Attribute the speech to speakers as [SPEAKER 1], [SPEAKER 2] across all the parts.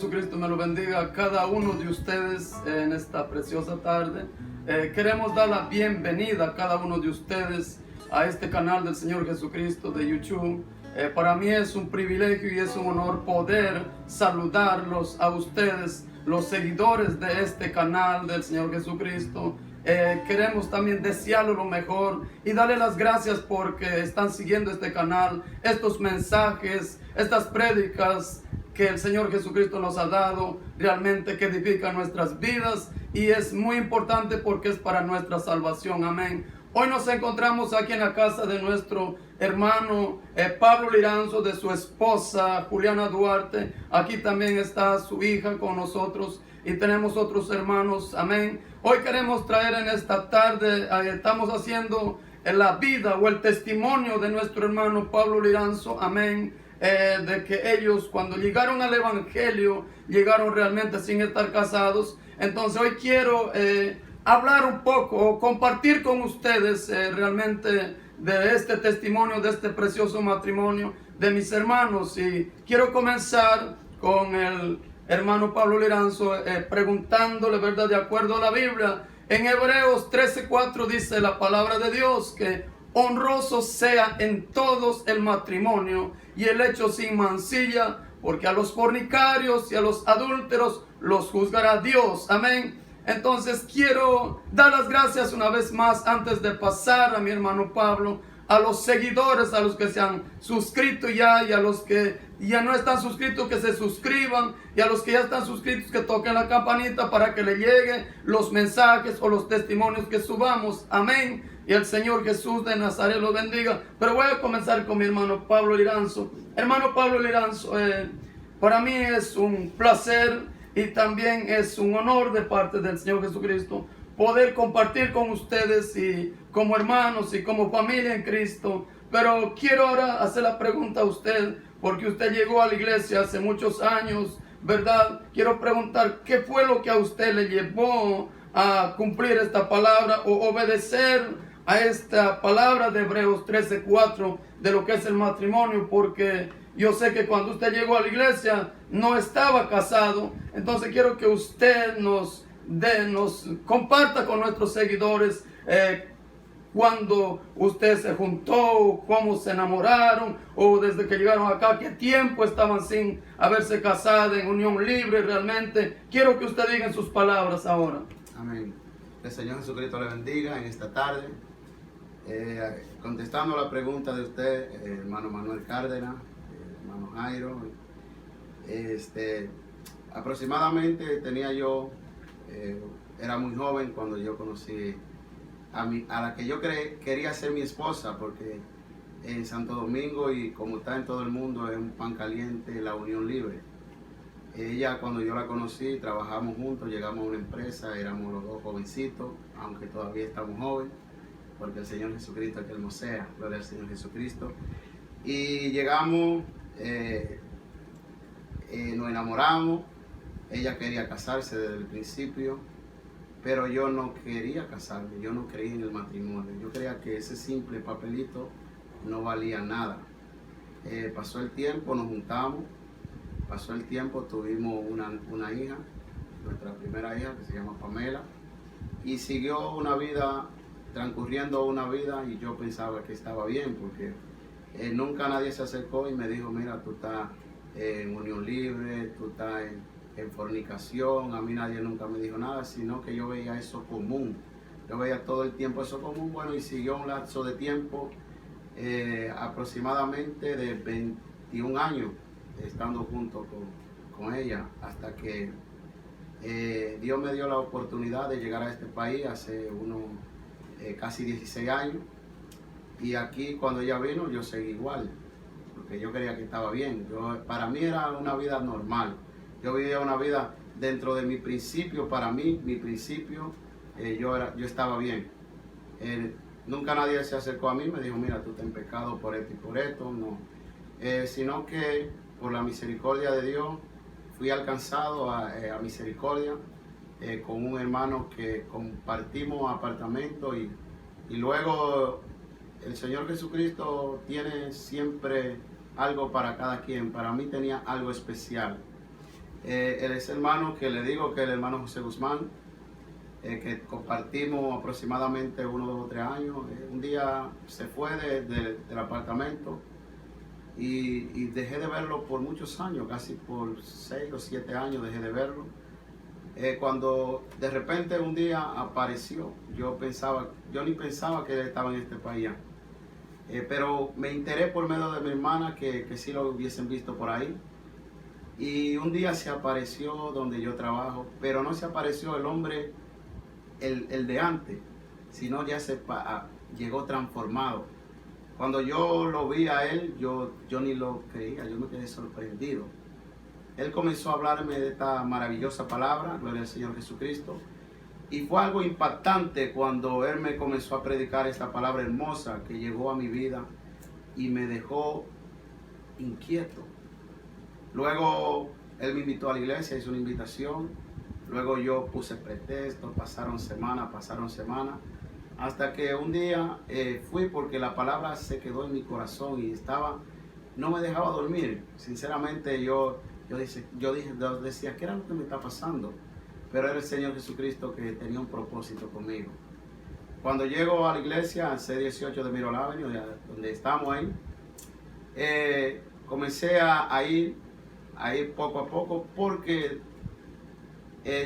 [SPEAKER 1] Jesucristo me lo bendiga a cada uno de ustedes en esta preciosa tarde. Queremos dar la bienvenida a cada uno de ustedes a este canal del Señor Jesucristo de YouTube. Para mí es un privilegio y es un honor poder saludarlos a ustedes, los seguidores de este canal del Señor Jesucristo. Queremos también desearle lo mejor y darle las gracias porque están siguiendo este canal, estos mensajes, estas prédicas que el Señor Jesucristo nos ha dado, realmente que edifican nuestras vidas y es muy importante porque es para nuestra salvación. Amén. Hoy nos encontramos aquí en la casa de nuestro hermano Pablo Liranzo, de su esposa Juliana Duarte. Aquí también está su hija con nosotros y tenemos otros hermanos. Amén. Hoy queremos traer en esta tarde, estamos haciendo la vida o el testimonio de nuestro hermano Pablo Liranzo. Amén. De que ellos cuando llegaron al Evangelio, llegaron realmente sin estar casados. Entonces hoy quiero hablar un poco o compartir con ustedes realmente de este testimonio, de este precioso matrimonio de mis hermanos. Y quiero comenzar con el hermano Pablo Liranzo preguntándole, ¿verdad? De acuerdo a la Biblia, en Hebreos 13:4 dice la palabra de Dios que honroso sea en todos el matrimonio y el hecho sin mancilla, porque a los fornicarios y a los adúlteros los juzgará Dios. Amén. Entonces quiero dar las gracias una vez más antes de pasar a mi hermano Pablo, a los seguidores, a los que se han suscrito ya y a los que ya no están suscritos que se suscriban y a los que ya están suscritos que toquen la campanita para que le lleguen los mensajes o los testimonios que subamos. Amén. Y el Señor Jesús de Nazaret los bendiga. Pero voy a comenzar con mi hermano Pablo Liranzo. Hermano Pablo Liranzo, para mí es un placer y también es un honor de parte del Señor Jesucristo poder compartir con ustedes y como hermanos y como familia en Cristo. Pero quiero ahora hacer la pregunta a usted, porque usted llegó a la iglesia hace muchos años, ¿verdad? Quiero preguntar, ¿qué fue lo que a usted le llevó a cumplir esta palabra o obedecer a esta palabra de Hebreos 13:4 de lo que es el matrimonio? Porque yo sé que cuando usted llegó a la iglesia no estaba casado. Entonces quiero que usted nos comparta con nuestros seguidores cuando usted se juntó, cómo se enamoraron, o desde que llegaron acá, qué tiempo estaban sin haberse casado en unión libre realmente. Quiero que usted diga en sus palabras ahora.
[SPEAKER 2] Amén. El Señor Jesucristo le bendiga en esta tarde. Contestando la pregunta de usted, hermano Manuel Cárdenas, hermano Jairo, aproximadamente tenía yo, era muy joven cuando yo conocí a la que yo quería ser mi esposa, porque en Santo Domingo y como está en todo el mundo es un pan caliente la unión libre. Ella, cuando yo la conocí, trabajamos juntos, llegamos a una empresa, éramos los dos jovencitos, aunque todavía estamos jóvenes, porque el Señor Jesucristo es que hermosea, gloria al Señor Jesucristo. Y llegamos, nos enamoramos, ella quería casarse desde el principio, pero yo no quería casarme, yo no creía en el matrimonio, yo creía que ese simple papelito no valía nada. Pasó el tiempo, nos juntamos, pasó el tiempo, tuvimos una hija, nuestra primera hija que se llama Pamela, y siguió una vida, transcurriendo una vida, y yo pensaba que estaba bien, porque nunca nadie se acercó y me dijo, mira, tú estás en unión libre, tú estás en fornicación. A mí nadie nunca me dijo nada, sino que yo veía eso común, yo veía todo el tiempo eso común. Bueno, y siguió un lapso de tiempo, aproximadamente de 21 años, estando junto con ella, hasta que Dios me dio la oportunidad de llegar a este país hace casi 16 años, y aquí cuando ella vino yo seguí igual, porque yo creía que estaba bien. Para mí era una vida normal, yo vivía una vida dentro de mi principio. Para mí, mi principio, yo estaba bien. Nunca nadie se acercó a mí y me dijo, mira, tú estás en pecado por esto y por esto, no. Sino que por la misericordia de Dios fui alcanzado a misericordia con un hermano que compartimos apartamento, y luego el Señor Jesucristo tiene siempre algo para cada quien. Para mí tenía algo especial. Él es hermano que le digo que es el hermano José Guzmán, que compartimos aproximadamente 1, 2 o 3 años. Un día se fue del apartamento y dejé de verlo por muchos años, casi por 6 o 7 años dejé de verlo. Cuando de repente un día apareció, yo ni pensaba que él estaba en este país. Pero me enteré por medio de mi hermana que sí lo hubiesen visto por ahí. Y un día se apareció donde yo trabajo, pero no se apareció el hombre, el de antes, sino ya llegó transformado. Cuando yo lo vi a él, yo ni lo creía, yo me quedé sorprendido. Él comenzó a hablarme de esta maravillosa palabra, gloria al Señor Jesucristo. Y fue algo impactante cuando él me comenzó a predicar esta palabra hermosa que llegó a mi vida y me dejó inquieto. Luego él me invitó a la iglesia, hizo una invitación. Luego yo puse pretextos, pasaron semanas, hasta que un día fui porque la palabra se quedó en mi corazón y no me dejaba dormir. Sinceramente yo decía, ¿qué era lo que me está pasando? Pero era el Señor Jesucristo que tenía un propósito conmigo. Cuando llego a la iglesia, C18 de Mirror Avenue, donde estamos ahí, comencé a ir poco a poco porque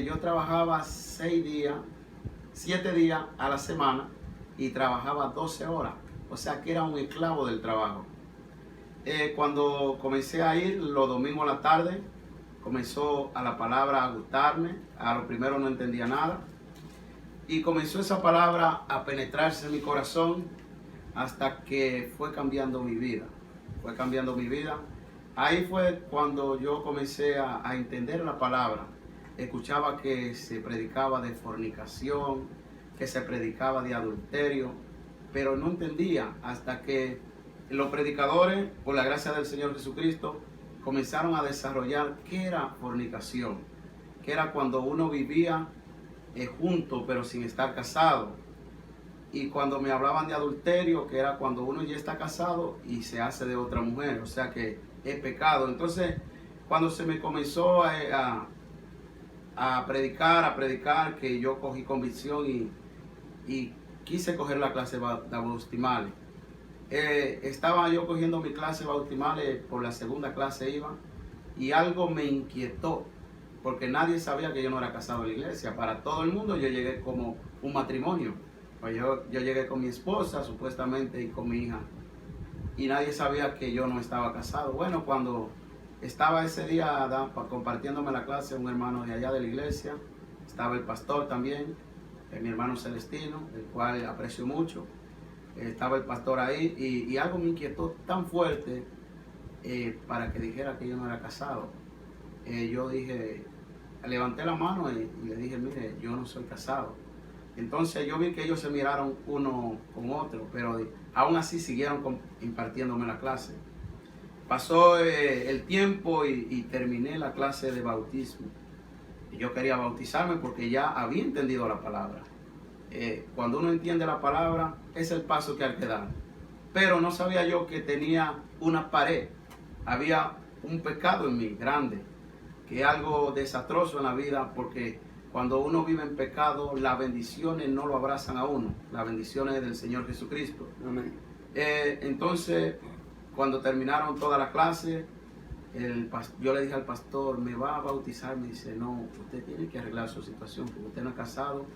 [SPEAKER 2] yo trabajaba 7 días a la semana y trabajaba 12 horas. O sea que era un esclavo del trabajo. Cuando comencé a ir los domingos a la tarde, comenzó a la palabra a gustarme. A lo primero no entendía nada. Y comenzó esa palabra a penetrarse en mi corazón hasta que fue cambiando mi vida. Ahí fue cuando yo comencé a entender la palabra. Escuchaba que se predicaba de fornicación, que se predicaba de adulterio, pero no entendía hasta que los predicadores, por la gracia del Señor Jesucristo, comenzaron a desarrollar qué era fornicación, que era cuando uno vivía junto pero sin estar casado. Y cuando me hablaban de adulterio, que era cuando uno ya está casado y se hace de otra mujer, o sea que es pecado. Entonces, cuando se me comenzó a predicar, que yo cogí convicción y quise coger la clase bautismal. Estaba yo cogiendo mi clase bautismal, por la segunda clase iba, y algo me inquietó, porque nadie sabía que yo no era casado en la iglesia. Para todo el mundo yo llegué como un matrimonio. Pues yo llegué con mi esposa, supuestamente, y con mi hija, y nadie sabía que yo no estaba casado. Bueno, cuando estaba ese día compartiéndome la clase, un hermano de allá de la iglesia, estaba el pastor también, mi hermano Celestino, el cual aprecio mucho. Estaba el pastor ahí y algo me inquietó tan fuerte para que dijera que yo no era casado. Yo levanté la mano y le dije, mire, yo no soy casado. Entonces yo vi que ellos se miraron uno con otro, pero aún así siguieron impartiéndome la clase. Pasó el tiempo y terminé la clase de bautismo. Y yo quería bautizarme porque ya había entendido la palabra. Cuando uno entiende la palabra, es el paso que hay que dar. Pero no sabía yo que tenía una pared. Había un pecado en mí, grande, que es algo desastroso en la vida, porque cuando uno vive en pecado, las bendiciones no lo abrazan a uno. Las bendiciones del Señor Jesucristo.
[SPEAKER 1] Amén.
[SPEAKER 2] Entonces, cuando terminaron toda la clase, yo le dije al pastor, ¿me va a bautizar? Me dice, no, usted tiene que arreglar su situación, porque usted no es casado,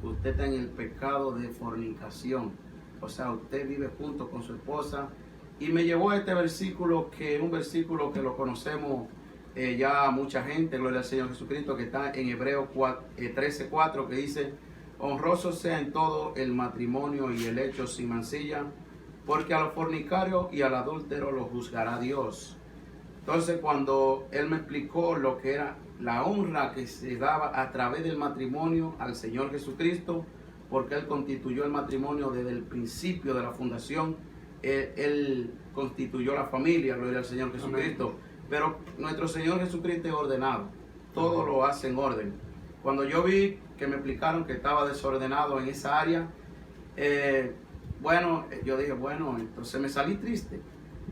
[SPEAKER 2] usted está en el pecado de fornicación. O sea, usted vive junto con su esposa. Y me llevó a este versículo, que es un versículo que lo conocemos ya mucha gente, gloria al Señor Jesucristo, que está en Hebreos 13:4, que dice, honroso sea en todo el matrimonio y el hecho sin mancilla, porque a los fornicarios y al adúltero lo juzgará Dios. Entonces, cuando él me explicó lo que era la honra que se daba a través del matrimonio al Señor Jesucristo, porque él constituyó el matrimonio desde el principio de la fundación, él constituyó la familia, gloria al Señor Jesucristo. Amén. Pero nuestro Señor Jesucristo es ordenado, todo lo hace en orden. Cuando yo vi que me explicaron que estaba desordenado en esa área, yo dije, entonces me salí triste.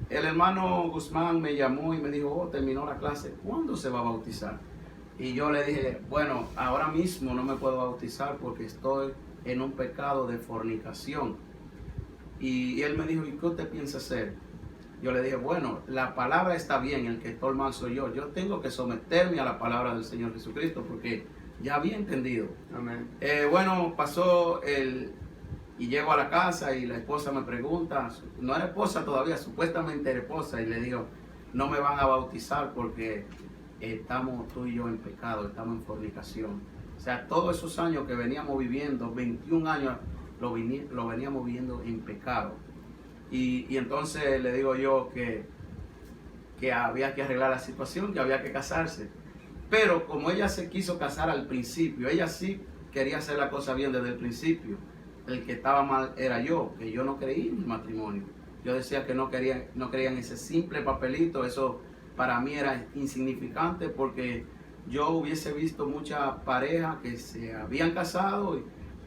[SPEAKER 2] El hermano Guzmán me llamó y me dijo, terminó la clase, ¿cuándo se va a bautizar? Y yo le dije, bueno, ahora mismo no me puedo bautizar porque estoy en un pecado de fornicación. Y él me dijo, ¿y qué usted piensa hacer? Yo le dije, bueno, la palabra está bien, el que está mal soy yo. Yo tengo que someterme a la palabra del Señor Jesucristo porque ya había entendido.
[SPEAKER 1] Amén.
[SPEAKER 2] Bueno, pasó y llego a la casa y la esposa me pregunta, no era esposa todavía, supuestamente era esposa, y le digo, no me van a bautizar porque estamos tú y yo en pecado, estamos en fornicación. O sea, todos esos años que veníamos viviendo, 21 años, lo veníamos viviendo en pecado. Y entonces le digo yo que había que arreglar la situación, que había que casarse. Pero como ella se quiso casar al principio, ella sí quería hacer la cosa bien desde el principio. El que estaba mal era yo, que yo no creí en el matrimonio. Yo decía que no creía en ese simple papelito. Eso para mí era insignificante porque yo hubiese visto muchas parejas que se habían casado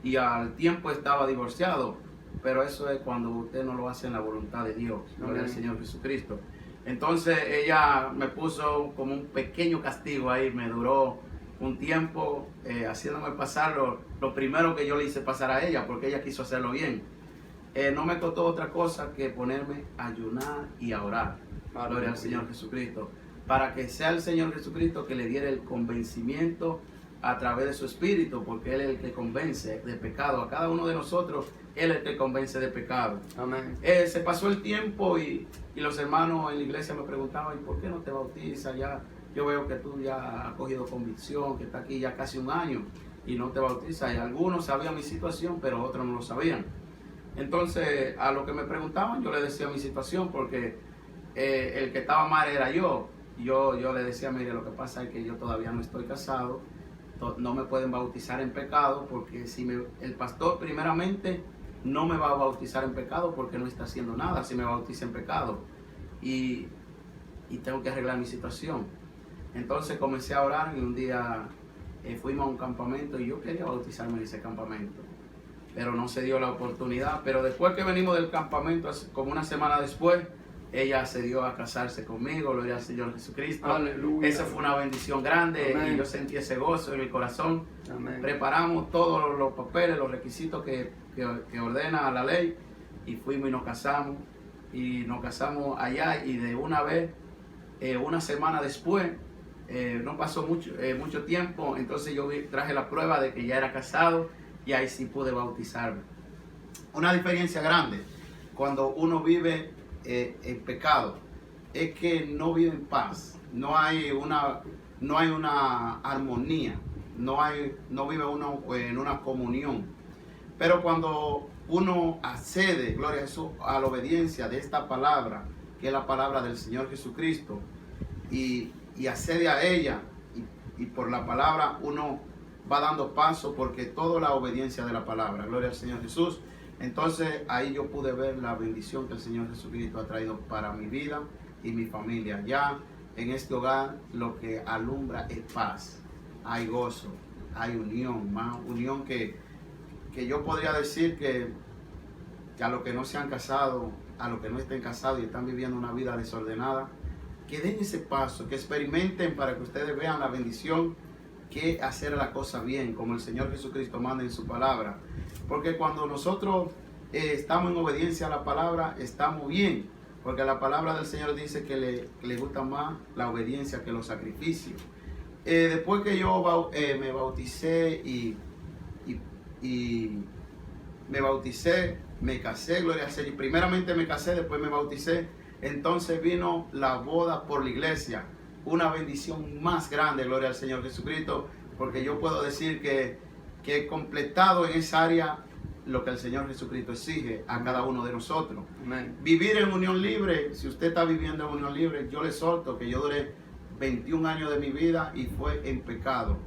[SPEAKER 2] y al tiempo estaba divorciado. Pero eso es cuando usted no lo hace en la voluntad de Dios, gloria al Señor Jesucristo. Entonces ella me puso como un pequeño castigo ahí, me duró un tiempo haciéndome pasar lo primero que yo le hice pasar a ella, porque ella quiso hacerlo bien. No me costó otra cosa que ponerme a ayunar y a orar, gloria al Señor Jesucristo, para que sea el Señor Jesucristo que le diera el convencimiento a través de su Espíritu, porque Él es el que convence de pecado. A cada uno de nosotros, Él es el que convence de pecado.
[SPEAKER 1] Amén.
[SPEAKER 2] Se pasó el tiempo y los hermanos en la iglesia me preguntaban, ¿y por qué no te bautizas? Ya, yo veo que tú ya has cogido convicción, que está aquí ya casi un año y no te bautizas. Y algunos sabían mi situación, pero otros no lo sabían. Entonces, a lo que me preguntaban, yo le decía mi situación, porque el que estaba mal era yo. Yo le decía, mire, lo que pasa es que yo todavía no estoy casado, no me pueden bautizar en pecado, porque si el pastor primeramente no me va a bautizar en pecado porque no está haciendo nada si me bautiza en pecado. Y tengo que arreglar mi situación. Entonces comencé a orar y un día fuimos a un campamento y yo quería bautizarme en ese campamento, pero no se dio la oportunidad. Pero después que venimos del campamento, como una semana después, ella se dio a casarse conmigo, gloria al Señor Jesucristo.
[SPEAKER 1] Aleluya.
[SPEAKER 2] Esa fue una bendición grande.
[SPEAKER 1] Amén.
[SPEAKER 2] Y yo sentí ese gozo en mi corazón.
[SPEAKER 1] Amén.
[SPEAKER 2] Preparamos todos los papeles, los requisitos que ordena la ley, y fuimos y nos casamos. Y nos casamos allá, y de una vez, una semana después, no pasó mucho tiempo, entonces yo traje la prueba de que ya era casado y ahí sí pude bautizarme. Una diferencia grande cuando uno vive en pecado es que no vive en paz, no hay una armonía, no vive uno en una comunión. Pero cuando uno accede, gloria a Jesús, a la obediencia de esta palabra, que es la palabra del Señor Jesucristo, y accede a ella, y por la palabra uno va dando paso, porque toda la obediencia de la palabra, gloria al Señor Jesús. Entonces ahí yo pude ver la bendición que el Señor Jesucristo ha traído para mi vida y mi familia. Ya en este hogar lo que alumbra es paz, hay gozo, hay unión, más unión que yo podría decir que a los que no se han casado, a los que no estén casados y están viviendo una vida desordenada, que den ese paso, que experimenten para que ustedes vean la bendición que hacer la cosa bien, como el Señor Jesucristo manda en su palabra. Porque cuando nosotros estamos en obediencia a la palabra, estamos bien, porque la palabra del Señor dice que le gusta más la obediencia que los sacrificios. Después que yo me bauticé y me casé, gloria al Señor. Primeramente me casé, después me bauticé. Entonces vino la boda por la iglesia. Una bendición más grande, gloria al Señor Jesucristo, porque yo puedo decir que he completado en esa área lo que el Señor Jesucristo exige a cada uno de nosotros.
[SPEAKER 1] Amén.
[SPEAKER 2] Vivir en unión libre, si usted está viviendo en unión libre, yo le exhorto que yo duré 21 años de mi vida y fue en pecado.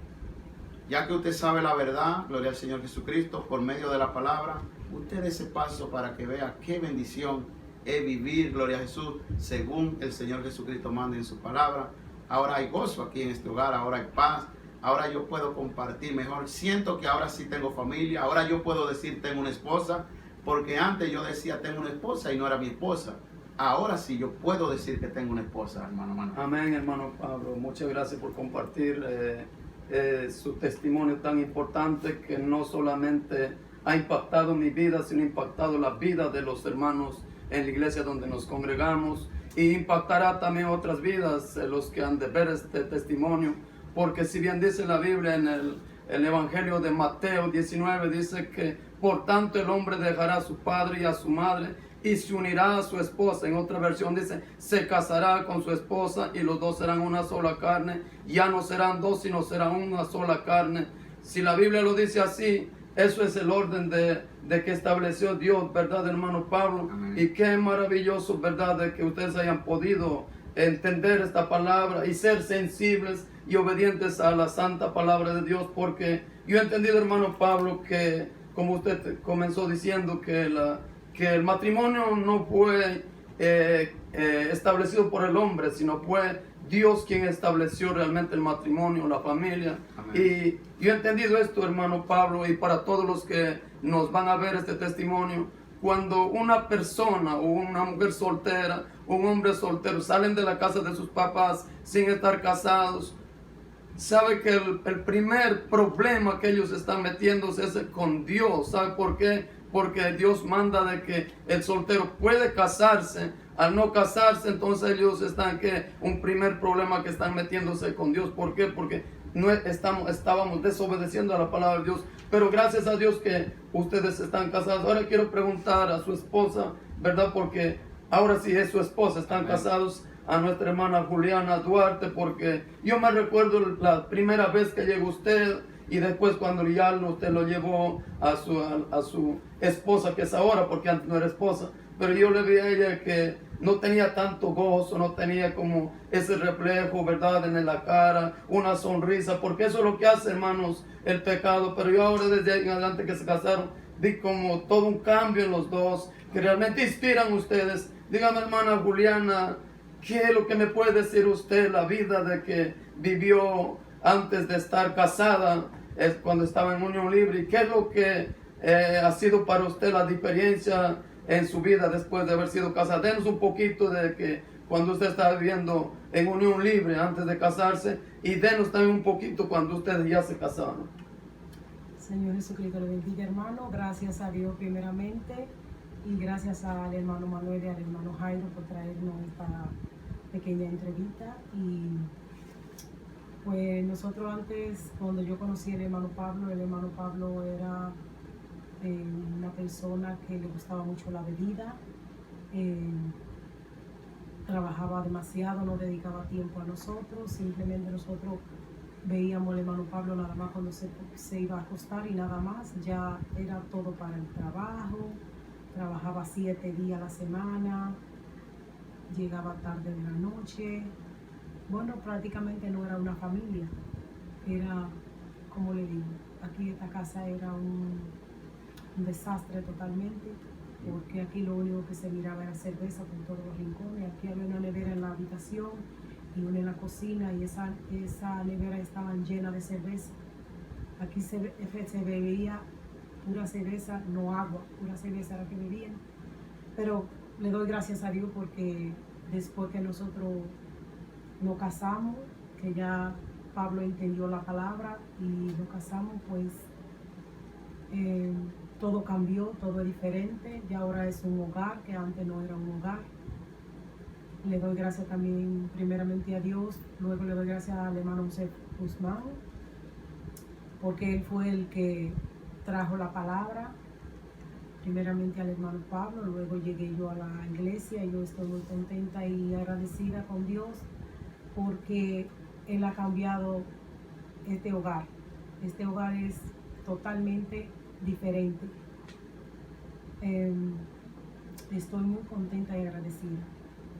[SPEAKER 2] Ya que usted sabe la verdad, gloria al Señor Jesucristo, por medio de la palabra, usted dé ese paso para que vea qué bendición es vivir, gloria a Jesús, según el Señor Jesucristo manda en su palabra. Ahora hay gozo aquí en este hogar, ahora hay paz, ahora yo puedo compartir mejor. Siento que ahora sí tengo familia, ahora yo puedo decir tengo una esposa, porque antes yo decía tengo una esposa y no era mi esposa. ahora sí yo puedo decir que tengo una esposa, hermano Manuel.
[SPEAKER 1] Amén, hermano Pablo. Muchas gracias por compartir su testimonio tan importante que no solamente ha impactado mi vida, sino ha impactado la vida de los hermanos en la iglesia donde nos congregamos, y impactará también otras vidas, los que han de ver este testimonio, porque si bien dice la Biblia en el Evangelio de Mateo 19, dice que por tanto el hombre dejará a su padre y a su madre y se unirá a su esposa. En otra versión dice, se casará con su esposa y los dos serán una sola carne. Ya no serán dos, sino serán una sola carne. Si la Biblia lo dice así, eso es el orden de que estableció Dios, ¿verdad, hermano Pablo?
[SPEAKER 2] Amén.
[SPEAKER 1] Y qué maravilloso, ¿verdad?, de que ustedes hayan podido entender esta palabra y ser sensibles y obedientes a la santa palabra de Dios, porque yo he entendido, hermano Pablo, que como usted comenzó diciendo, que el matrimonio no fue establecido por el hombre, sino fue Dios quien estableció realmente el matrimonio, la familia.
[SPEAKER 2] Amén.
[SPEAKER 1] Y yo he entendido esto, hermano Pablo, y para todos los que nos van a ver este testimonio, cuando una persona o una mujer soltera, un hombre soltero, salen de la casa de sus papás sin estar casados, sabe que el primer problema que ellos están metiéndose es con Dios. ¿Sabe por qué? Porque Dios manda de que el soltero puede casarse. Al no casarse, entonces ellos están que un primer problema que están metiéndose con Dios. ¿Por qué? Porque no estábamos desobedeciendo a la palabra de Dios. Pero gracias a Dios que ustedes están casados. Ahora quiero preguntar a su esposa, ¿verdad? Porque ahora sí es su esposa, están casados, a nuestra hermana Juliana Duarte, porque yo me recuerdo la primera vez que llegó usted, y después cuando ya usted lo llevó a su esposa, que es ahora, porque antes no era esposa, pero yo le vi a ella que no tenía tanto gozo, no tenía como ese reflejo, ¿verdad?, en la cara, una sonrisa, porque eso es lo que hace, hermanos, el pecado. Pero yo ahora, desde ahí en adelante que se casaron, vi como todo un cambio en los dos, que realmente inspiran ustedes. Dígame, hermana Juliana, ¿qué es lo que me puede decir usted, la vida de que vivió antes de estar casada, cuando estaba en unión libre? ¿Y qué es lo que ha sido para usted la diferencia en su vida después de haber sido casada? Denos un poquito de que cuando usted estaba viviendo en unión libre antes de casarse, y denos también un poquito cuando ustedes ya se casaron.
[SPEAKER 3] Señor Jesucristo, le bendiga, hermano. Gracias a Dios primeramente, y gracias al hermano Manuel y al hermano Jairo por traernos esta pequeña entrevista. Y pues nosotros antes, cuando yo conocí al hermano Pablo era una persona que le gustaba mucho la bebida, trabajaba demasiado, no dedicaba tiempo a nosotros. Simplemente nosotros veíamos al hermano Pablo nada más cuando se iba a acostar, y nada más. Ya era todo para el trabajo. Trabajaba 7 días a la semana, llegaba tarde de la noche. Bueno, prácticamente no era una familia, era, como le digo, aquí esta casa era un desastre totalmente, porque aquí lo único que se miraba era cerveza por todos los rincones. Aquí había una nevera en la habitación y una en la cocina, y esa nevera estaba llena de cerveza. Aquí se bebía pura cerveza, no agua, pura cerveza era que bebían. Pero le doy gracias a Dios, porque después que nosotros nos casamos, que ya Pablo entendió la palabra y nos casamos, pues todo cambió, todo es diferente. Ya ahora es un hogar que antes no era un hogar. Le doy gracias también primeramente a Dios, luego le doy gracias al hermano José Guzmán, porque él fue el que trajo la palabra, primeramente al hermano Pablo, luego llegué yo a la iglesia, y yo estoy muy contenta y agradecida con Dios, porque Él ha cambiado este hogar. Este hogar es totalmente diferente. Estoy muy contenta y agradecida.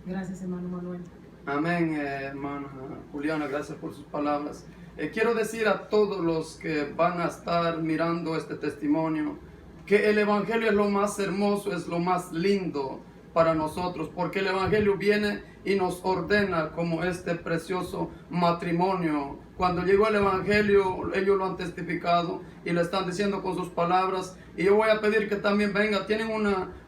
[SPEAKER 3] Gracias, hermano Manuel.
[SPEAKER 1] Amén, hermana Juliana, gracias por sus palabras. Quiero decir a todos los que van a estar mirando este testimonio que el Evangelio es lo más hermoso, es lo más lindo para nosotros, porque el Evangelio viene y nos ordena como este precioso matrimonio. Cuando llegó el Evangelio, ellos lo han testificado y lo están diciendo con sus palabras. Y yo voy a pedir que también venga. Tienen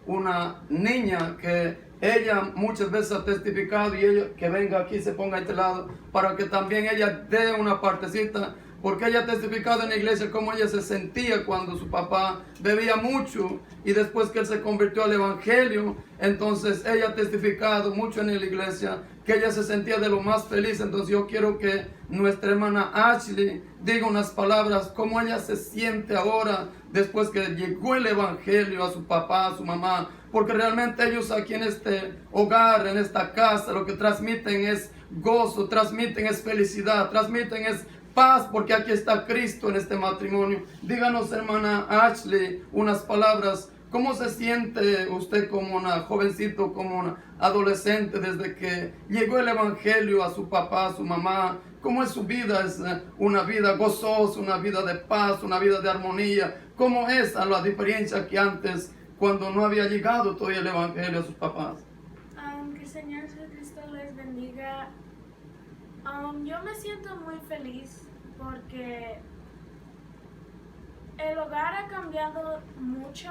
[SPEAKER 1] una niña que ella muchas veces ha testificado y ella que venga aquí, se ponga a este lado, para que también ella dé una partecita, porque ella ha testificado en la iglesia cómo ella se sentía cuando su papá bebía mucho y después que él se convirtió al evangelio, entonces ella ha testificado mucho en la iglesia que ella se sentía de lo más feliz. Entonces yo quiero que nuestra hermana Ashley diga unas palabras, cómo ella se siente ahora después que llegó el evangelio a su papá, a su mamá, porque realmente ellos aquí en este hogar, en esta casa, lo que transmiten es gozo, transmiten es felicidad, transmiten es paz, porque aquí está Cristo en este matrimonio. Díganos, hermana Ashley, unas palabras. ¿Cómo se siente usted como una jovencito, como una adolescente, desde que llegó el evangelio a su papá, a su mamá? ¿Cómo es su vida? ¿Es una vida gozosa, una vida de paz, una vida de armonía? ¿Cómo es a la diferencia que antes, cuando no había llegado todavía el evangelio a sus papás?
[SPEAKER 4] Que el Señor Jesucristo les bendiga. Yo me siento muy feliz porque el hogar ha cambiado mucho.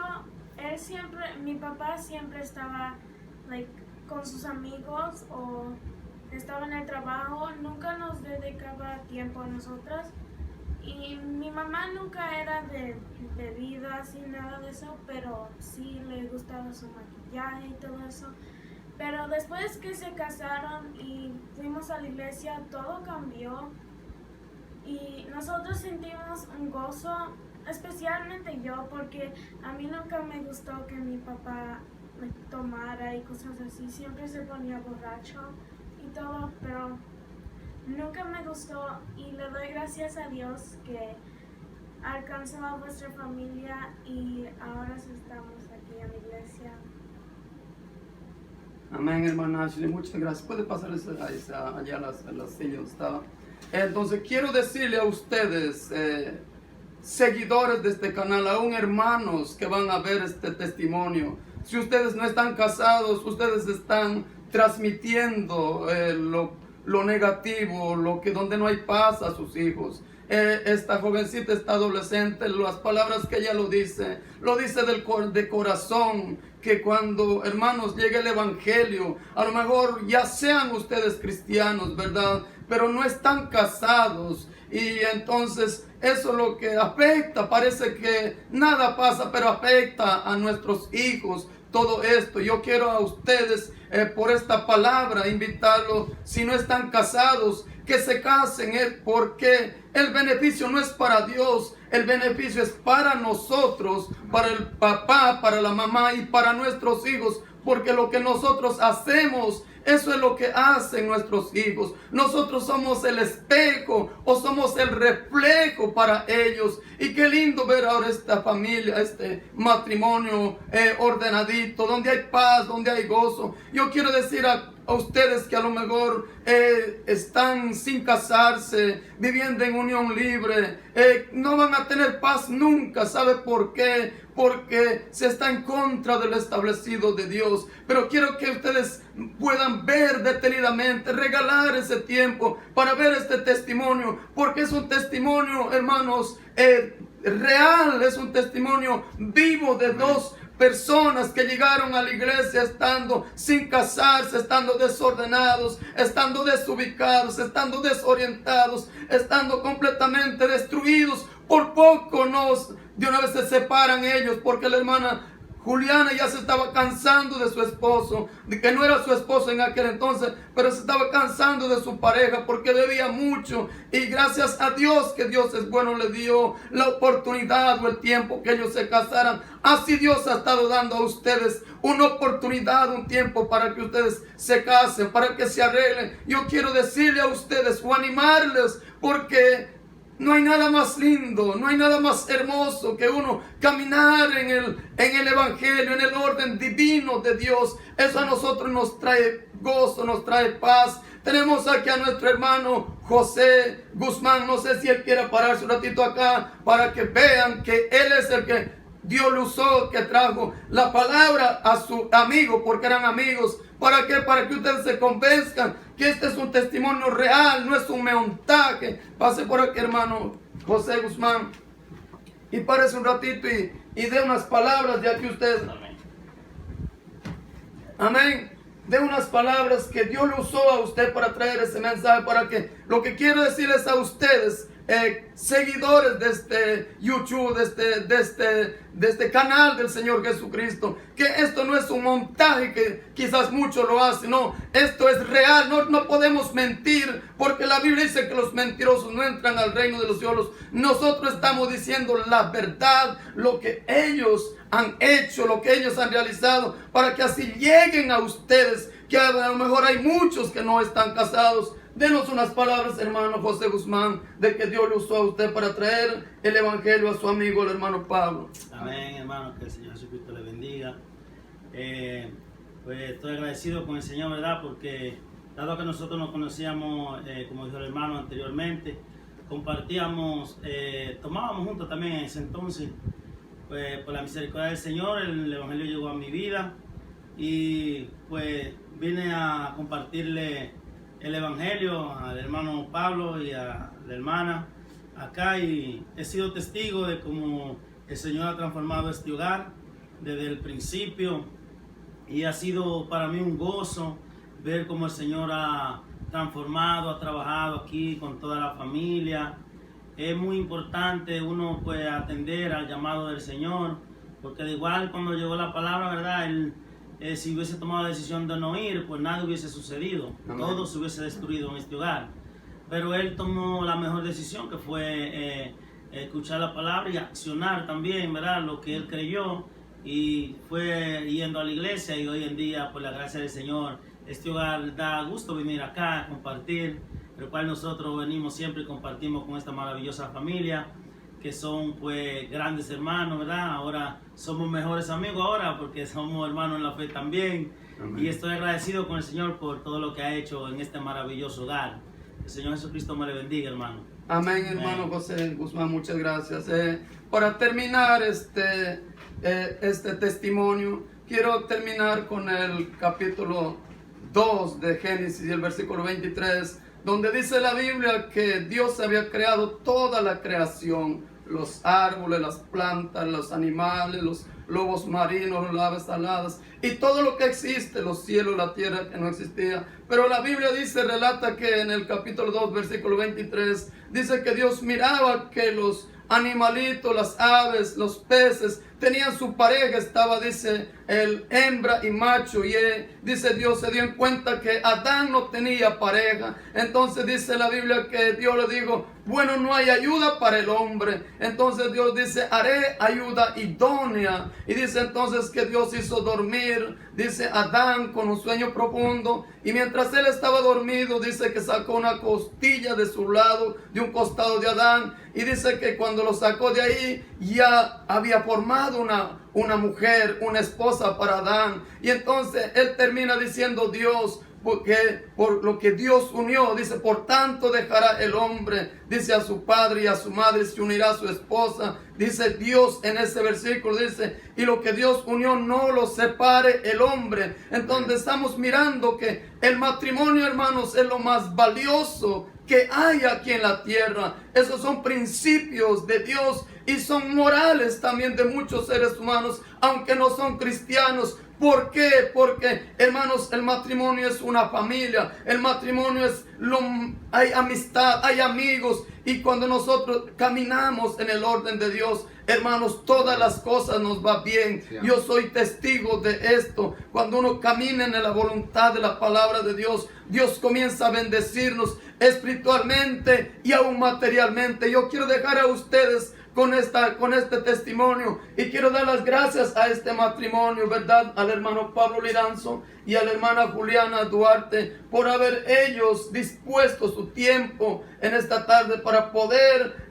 [SPEAKER 4] Mi papá siempre estaba con sus amigos o estaba en el trabajo, nunca nos dedicaba tiempo a nosotras. Y mi mamá nunca era de bebidas y nada de eso, pero sí le gustaba su maquillaje y todo eso. Pero después que se casaron y fuimos a la iglesia, todo cambió y nosotros sentimos un gozo, especialmente yo, porque a mí nunca me gustó que mi papá me tomara y cosas así, siempre se ponía borracho y todo, pero nunca me gustó y le doy gracias a Dios que alcanzó a vuestra familia y ahora estamos aquí en la iglesia.
[SPEAKER 1] Amén, hermana Ashley, muchas gracias. Puede pasar allá a la silla donde estaba. Entonces quiero decirle a ustedes, seguidores de este canal, aún hermanos que van a ver este testimonio, si ustedes no están casados, ustedes están transmitiendo lo negativo, donde no hay paz a sus hijos. Esta jovencita, esta adolescente, las palabras que ella lo dice de corazón, que cuando, hermanos, llegue el evangelio, a lo mejor ya sean ustedes cristianos, ¿verdad? Pero no están casados, y entonces eso es lo que afecta. Parece que nada pasa, pero afecta a nuestros hijos todo esto. Yo quiero a ustedes por esta palabra invitarlos, si no están casados, que se casen, porque el beneficio no es para Dios, el beneficio es para nosotros, para el papá, para la mamá y para nuestros hijos, porque lo que nosotros hacemos, eso es lo que hacen nuestros hijos. Nosotros somos el espejo o somos el reflejo para ellos. Y qué lindo ver ahora esta familia, este matrimonio ordenadito, donde hay paz, donde hay gozo. Yo quiero decir a ustedes que a lo mejor están sin casarse, viviendo en unión libre, no van a tener paz nunca. ¿Sabe por qué? Porque se está en contra del establecido de Dios. Pero quiero que ustedes puedan ver detenidamente, regalar ese tiempo para ver este testimonio, porque es un testimonio, hermanos, real, es un testimonio vivo de dos personas que llegaron a la iglesia estando sin casarse, estando desordenados, estando desubicados, estando desorientados, estando completamente destruidos. Por poco de una vez se separan ellos, porque la hermana Juliana ya se estaba cansando de su esposo, de que no era su esposo en aquel entonces, pero se estaba cansando de su pareja porque bebía mucho. Y gracias a Dios, que Dios es bueno, le dio la oportunidad o el tiempo que ellos se casaran. Así Dios ha estado dando a ustedes una oportunidad, un tiempo para que ustedes se casen, para que se arreglen. Yo quiero decirle a ustedes o animarles, porque no hay nada más lindo, no hay nada más hermoso que uno caminar en el evangelio, en el orden divino de Dios. Eso a nosotros nos trae gozo, nos trae paz. Tenemos aquí a nuestro hermano José Guzmán. No sé si él quiere pararse un ratito acá para que vean que él es el que Dios lo usó, que trajo la palabra a su amigo, porque eran amigos. ¿Para qué? Para que ustedes se convenzcan que este es un testimonio real, no es un montaje. Pase por aquí, hermano José Guzmán, y párese un ratito y dé unas palabras, ya que ustedes... Amén. de unas palabras que Dios le usó a usted para traer ese mensaje, para que lo que quiero decirles a ustedes, seguidores de este YouTube, de este canal del Señor Jesucristo, que esto no es un montaje que quizás muchos lo hacen, no, esto es real, no podemos mentir, porque la Biblia dice que los mentirosos no entran al reino de los cielos. Nosotros estamos diciendo la verdad, lo que ellos han hecho, lo que ellos han realizado, para que así lleguen a ustedes, que a lo mejor hay muchos que no están casados. Denos unas palabras, hermano José Guzmán, de que Dios le usó a usted para traer el evangelio a su amigo, el hermano Pablo.
[SPEAKER 5] Amén, hermano, que el Señor Jesucristo le bendiga. Pues estoy agradecido con el Señor, ¿verdad? Porque dado que nosotros nos conocíamos, como dijo el hermano anteriormente, compartíamos, tomábamos juntos también en ese entonces. Pues por la misericordia del Señor, el evangelio llegó a mi vida y pues vine a compartirle el evangelio al hermano Pablo y a la hermana acá, y he sido testigo de cómo el Señor ha transformado este hogar desde el principio, y ha sido para mí un gozo ver cómo el Señor ha transformado, ha trabajado aquí con toda la familia. Es muy importante uno pues atender al llamado del Señor, porque de igual cuando llegó la palabra, ¿verdad? Si hubiese tomado la decisión de no ir, pues nada hubiese sucedido. Amén. Todo se hubiese destruido en este hogar. Pero él tomó la mejor decisión, que fue escuchar la palabra y accionar también, ¿verdad? Lo que él creyó, y fue yendo a la iglesia, y hoy en día, por la gracia del Señor, este hogar da gusto venir acá a compartir, el cual nosotros venimos siempre y compartimos con esta maravillosa familia, que son pues grandes hermanos, ¿verdad? Ahora somos mejores amigos ahora, porque somos hermanos en la fe también. Amén. Y estoy agradecido con el Señor por todo lo que ha hecho en este maravilloso hogar. El Señor Jesucristo me le bendiga, hermano.
[SPEAKER 1] Amén, hermano. Amén. José Guzmán, muchas gracias. Para terminar este testimonio, quiero terminar con el capítulo 2 de Génesis y el versículo 23, donde dice la Biblia que Dios había creado toda la creación, los árboles, las plantas, los animales, los lobos marinos, las aves aladas y todo lo que existe, los cielos, la tierra que no existía. Pero la Biblia relata que en el capítulo 2, versículo 23, dice que Dios miraba que los animalitos, las aves, los peces tenían su pareja, estaba, dice, el hembra y macho, y dice Dios se dio en cuenta que Adán no tenía pareja. Entonces dice la Biblia que Dios le dijo, bueno, no hay ayuda para el hombre. Entonces Dios dice, haré ayuda idónea. Y dice entonces que Dios hizo dormir, dice, Adán con un sueño profundo, y mientras él estaba dormido, dice que sacó una costilla de su lado, de un costado de Adán, y dice que cuando lo sacó de ahí, ya había formado una mujer, una esposa para Adán. Y entonces él termina diciendo Dios, porque por lo que Dios unió, dice, por tanto dejará el hombre, dice, a su padre y a su madre, se unirá a su esposa. Dice Dios en ese versículo, dice, y lo que Dios unió no lo separe el hombre. Entonces estamos mirando que el matrimonio, hermanos, es lo más valioso que hay aquí en la tierra. Esos son principios de Dios y son morales también de muchos seres humanos, aunque no son cristianos. ¿Por qué? Porque, hermanos, el matrimonio es una familia. El matrimonio hay amistad, hay amigos. Y cuando nosotros caminamos en el orden de Dios, hermanos, todas las cosas nos va bien. Sí. Yo soy testigo de esto. Cuando uno camina en la voluntad de la palabra de Dios, Dios comienza a bendecirnos espiritualmente y aún materialmente. Yo quiero dejar a ustedes con este testimonio, y quiero dar las gracias a este matrimonio, ¿verdad? Al hermano Pablo Liranzo y a la hermana Juliana Duarte, por haber ellos dispuesto su tiempo en esta tarde para poder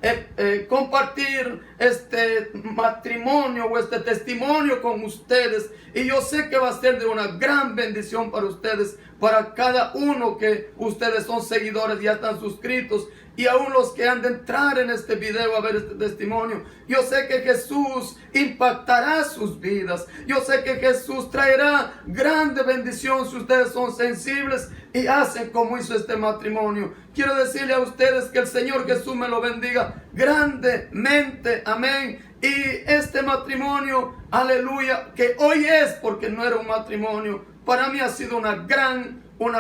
[SPEAKER 1] compartir este matrimonio o este testimonio con ustedes. Y yo sé que va a ser de una gran bendición para ustedes, para cada uno que ustedes son seguidores, ya están suscritos, y aún los que han de entrar en este video a ver este testimonio. Yo sé que Jesús impactará sus vidas. Yo sé que Jesús traerá grande bendición si ustedes son sensibles y hacen como hizo este matrimonio. Quiero decirle a ustedes que el Señor Jesús me lo bendiga grandemente. Amén. Y este matrimonio, aleluya, que hoy es, porque no era un matrimonio, Para mí ha sido una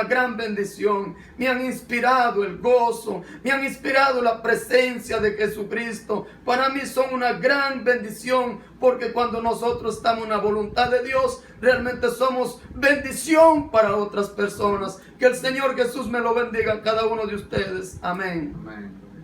[SPEAKER 1] gran bendición. Me han inspirado el gozo, me han inspirado la presencia de Jesucristo. Para mí son una gran bendición, porque cuando nosotros estamos en la voluntad de Dios, realmente somos bendición para otras personas. Que el Señor Jesús me lo bendiga a cada uno de ustedes. Amén.
[SPEAKER 2] Amén.